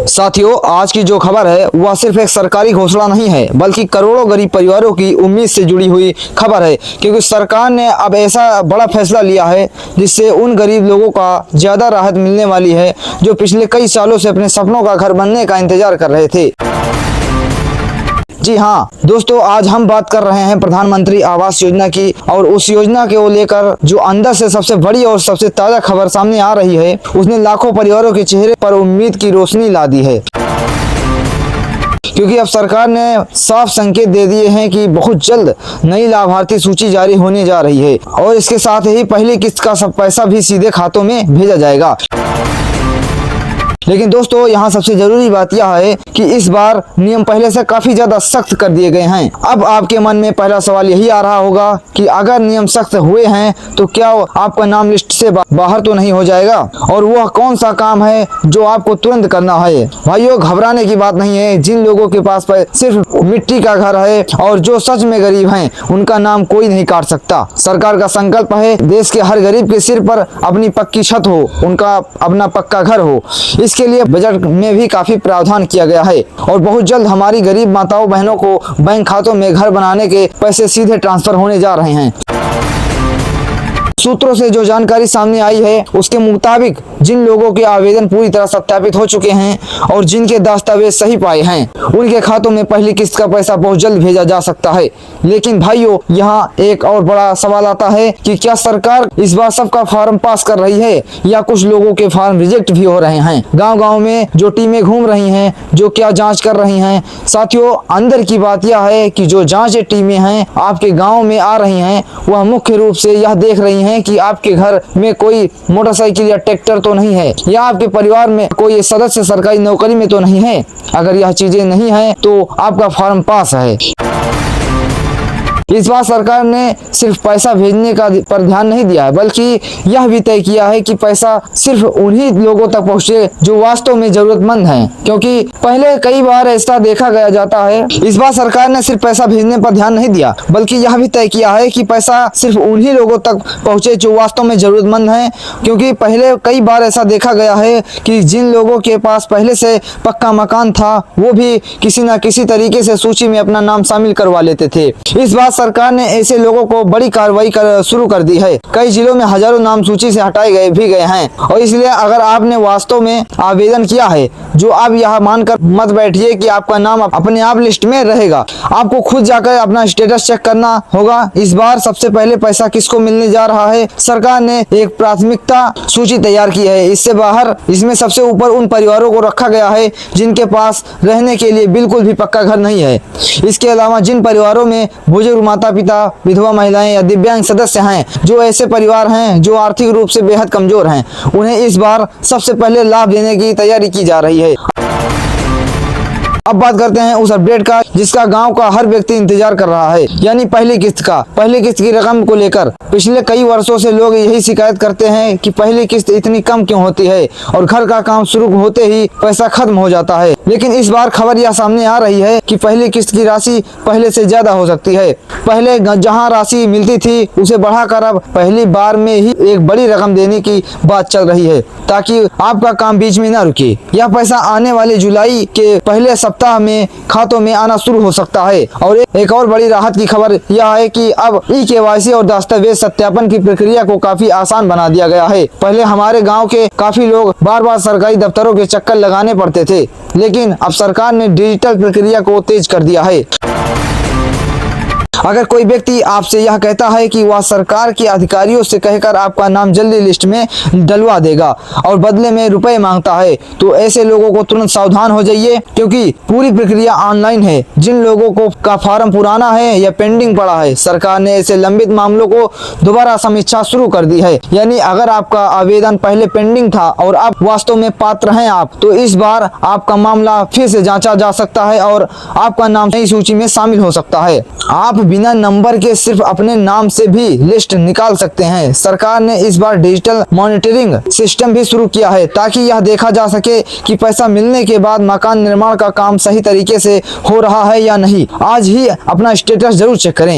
साथियों, आज की जो खबर है वह सिर्फ एक सरकारी घोषणा नहीं है बल्कि करोड़ों गरीब परिवारों की उम्मीद से जुड़ी हुई खबर है। क्योंकि सरकार ने अब ऐसा बड़ा फैसला लिया है जिससे उन गरीब लोगों का ज़्यादा राहत मिलने वाली है जो पिछले कई सालों से अपने सपनों का घर बनने का इंतजार कर रहे थे। जी हाँ दोस्तों, आज हम बात कर रहे हैं प्रधानमंत्री आवास योजना की, और उस योजना को लेकर जो अंदर से सबसे बड़ी और सबसे ताज़ा खबर सामने आ रही है उसने लाखों परिवारों के चेहरे पर उम्मीद की रोशनी ला दी है। क्योंकि अब सरकार ने साफ संकेत दे दिए हैं कि बहुत जल्द नई लाभार्थी सूची जारी होने जा रही है और इसके साथ ही पहली किस्त का सब पैसा भी सीधे खातों में भेजा जाएगा। लेकिन दोस्तों, यहाँ सबसे जरूरी बात यह है कि इस बार नियम पहले से काफी ज्यादा सख्त कर दिए गए हैं। अब आपके मन में पहला सवाल यही आ रहा होगा कि अगर नियम सख्त हुए हैं तो क्या आपका नाम लिस्ट से बाहर तो नहीं हो जाएगा, और वह कौन सा काम है जो आपको तुरंत करना है। भाइयों, घबराने की बात नहीं है। जिन लोगों के पास सिर्फ मिट्टी का घर है और जो सच में गरीब हैं, उनका नाम कोई नहीं काट सकता। सरकार का संकल्प है देश के हर गरीब के सिर पर अपनी पक्की छत हो, उनका अपना पक्का घर हो। इसके लिए बजट में भी काफी प्रावधान किया गया है और बहुत जल्द हमारी गरीब माताओं बहनों को बैंक खातों में घर बनाने के पैसे सीधे ट्रांसफर होने जा रहे हैं। सूत्रों से जो जानकारी सामने आई है उसके मुताबिक जिन लोगों के आवेदन पूरी तरह सत्यापित हो चुके हैं और जिनके दस्तावेज सही पाए हैं, उनके खातों में पहली किस्त का पैसा बहुत जल्द भेजा जा सकता है। लेकिन भाइयों, यहाँ एक और बड़ा सवाल आता है कि क्या सरकार इस बार सबका फॉर्म पास कर रही है या कुछ लोगों के फॉर्म रिजेक्ट भी हो रहे हैं। गाँव-गाँव में जो टीमें घूम रही हैं, जो क्या जाँच कर रही हैं। साथियों, अंदर की बात यह है कि जो जाँच टीमें हैं आपके गाँव में आ रही हैं, वह मुख्य रूप से यह देख रही हैं कि आपके घर में कोई मोटरसाइकिल या ट्रैक्टर तो नहीं है, या आपके परिवार में कोई सदस्य सरकारी नौकरी में तो नहीं है। अगर यह चीजें नहीं है तो आपका फॉर्म पास है। इस बार सरकार ने सिर्फ पैसा भेजने का पर ध्यान नहीं दिया है, बल्कि यह भी तय किया है कि पैसा सिर्फ उन्हीं लोगों तक पहुंचे जो वास्तव में जरूरतमंद हैं। क्योंकि पहले कई बार ऐसा देखा गया जाता है। इस बार सरकार ने सिर्फ पैसा भेजने पर ध्यान नहीं दिया, बल्कि यह भी तय किया है कि पैसा सिर्फ उन्हीं लोगों तक पहुंचे जो वास्तव में जरूरतमंद हैं। क्योंकि पहले कई बार ऐसा देखा गया है कि जिन लोगों के पास पहले से पक्का मकान था वो भी किसी न किसी तरीके से सूची में अपना नाम शामिल करवा लेते थे। इस बार सरकार ने ऐसे लोगों को बड़ी कार्रवाई शुरू कर दी है। कई जिलों में हजारों नाम सूची से हटाए गए हैं। और इसलिए अगर आपने वास्तव में आवेदन किया है, जो आप यह मानकर मत बैठिए कि आपका नाम अपने आप लिस्ट में रहेगा। आपको खुद जाकर अपना स्टेटस चेक करना होगा। इस बार सबसे पहले पैसा किसको मिलने जा रहा है, सरकार ने एक प्राथमिकता सूची तैयार की है। इसमें सबसे ऊपर उन परिवारों को रखा गया है जिनके पास रहने के लिए बिल्कुल भी पक्का घर नहीं है। इसके अलावा जिन परिवारों में बुजुर्ग माता पिता, विधवा महिलाएं या दिव्यांग सदस्य हैं, जो ऐसे परिवार हैं जो आर्थिक रूप से बेहद कमजोर हैं, उन्हें इस बार सबसे पहले लाभ देने की तैयारी की जा रही है। अब बात करते हैं उस अपडेट का जिसका गांव का हर व्यक्ति इंतजार कर रहा है, यानी पहली किस्त का। पहली किस्त की रकम को लेकर पिछले कई वर्षों से लोग यही शिकायत करते हैं कि पहली किस्त इतनी कम क्यों होती है और घर का काम शुरू होते ही पैसा खत्म हो जाता है। लेकिन इस बार खबर यह सामने आ रही है कि पहली किस्त की राशि पहले से ज्यादा हो सकती है। पहले जहाँ राशि मिलती थी उसे बढ़ाकर अब पहली बार में ही एक बड़ी रकम देने की बात चल रही है, ताकि आपका काम बीच में न रुके। यह पैसा आने वाले जुलाई के पहले सप्ताह में खातों में आना शुरू हो सकता है। और एक और बड़ी राहत की खबर यह है कि अब ई-केवाईसी और दस्तावेज सत्यापन की प्रक्रिया को काफी आसान बना दिया गया है। पहले हमारे गांव के काफी लोग बार बार सरकारी दफ्तरों के चक्कर लगाने पड़ते थे, लेकिन अब सरकार ने डिजिटल प्रक्रिया को तेज कर दिया है। अगर कोई व्यक्ति आपसे यह कहता है कि वह सरकार के अधिकारियों से कहकर आपका नाम जल्दी लिस्ट में डलवा देगा और बदले में रुपए मांगता है, तो ऐसे लोगों को तुरंत सावधान हो जाइए, क्योंकि पूरी प्रक्रिया ऑनलाइन है। जिन लोगों को का फॉर्म पुराना है या पेंडिंग पड़ा है, सरकार ने ऐसे लंबित मामलों को दोबारा समीक्षा शुरू कर दी है। यानी अगर आपका आवेदन पहले पेंडिंग था और आप वास्तव में पात्र हैं तो इस बार आपका मामला फिर से जांचा जा सकता है और आपका नाम नई सूची में शामिल हो सकता है। आप बिना नंबर के सिर्फ अपने नाम से भी लिस्ट निकाल सकते हैं। सरकार ने इस बार डिजिटल मॉनिटरिंग सिस्टम भी शुरू किया है, ताकि यह देखा जा सके कि पैसा मिलने के बाद मकान निर्माण का काम सही तरीके से हो रहा है या नहीं। आज ही अपना स्टेटस जरूर चेक करें।